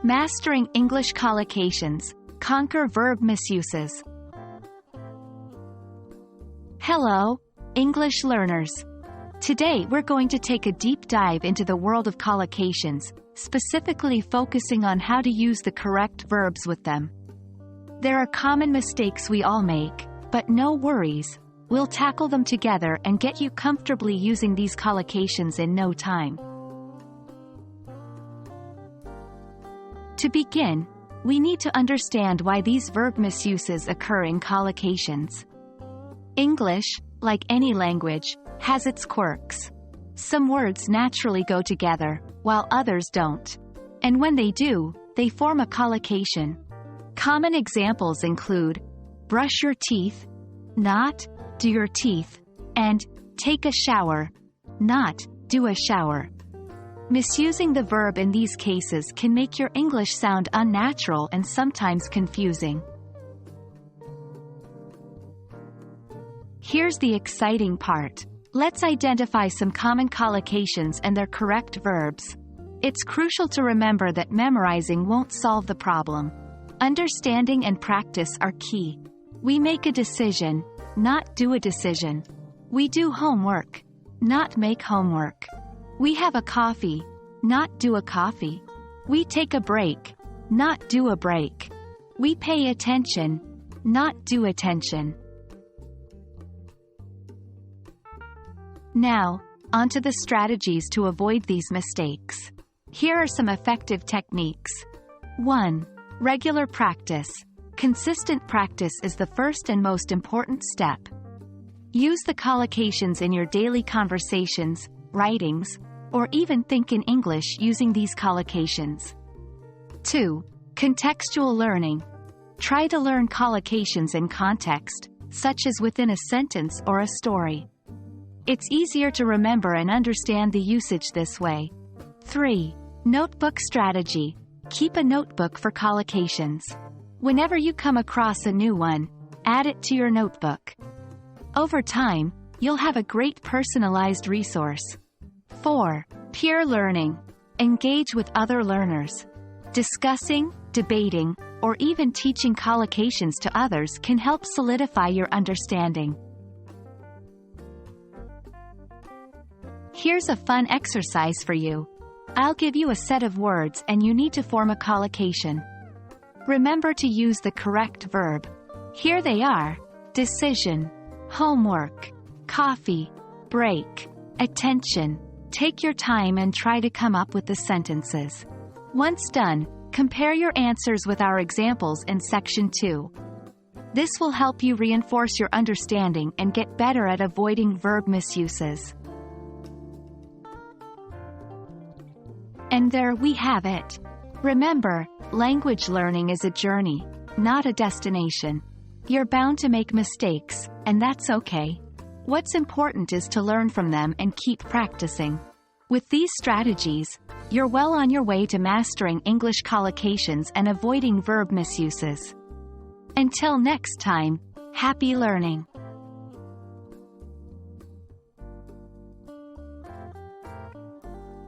Mastering English Collocations. Conquer verb misuses. Hello, English learners. Today we're going to take a deep dive into the world of collocations, specifically focusing on how to use the correct verbs with them. There are common mistakes we all make, but no worries, we'll tackle them together and get you comfortably using these collocations in no time. To begin, we need to understand why these verb misuses occur in collocations. English, like any language, has its quirks. Some words naturally go together, while others don't. And when they do, they form a collocation. Common examples include brush your teeth, not do your teeth, and take a shower, not do a shower. Misusing the verb in these cases can make your English sound unnatural and sometimes confusing. Here's the exciting part. Let's identify some common collocations and their correct verbs. It's crucial to remember that memorizing won't solve the problem. Understanding and practice are key. We make a decision, not do a decision. We do homework, not make homework. We have a coffee, not do a coffee. We take a break, not do a break. We pay attention, not do attention. Now, onto the strategies to avoid these mistakes. Here are some effective techniques. 1. Regular practice. Consistent practice is the first and most important step. Use the collocations in your daily conversations, writings, or even think in English using these collocations. 2. Contextual learning. Try to learn collocations in context, such as within a sentence or a story. It's easier to remember and understand the usage this way. 3. Notebook strategy. Keep a notebook for collocations. Whenever you come across a new one, add it to your notebook. Over time, you'll have a great personalized resource. 4. Peer learning. Engage with other learners. Discussing, debating, or even teaching collocations to others can help solidify your understanding. Here's a fun exercise for you. I'll give you a set of words and you need to form a collocation. Remember to use the correct verb. Here they are: decision, homework, coffee, break, attention. Take your time and try to come up with the sentences. Once done, compare your answers with our examples in section 2. This will help you reinforce your understanding and get better at avoiding verb misuses. And there we have it. Remember, language learning is a journey, not a destination. You're bound to make mistakes, and that's okay. What's important is to learn from them and keep practicing. With these strategies, you're well on your way to mastering English collocations and avoiding verb misuses. Until next time, happy learning!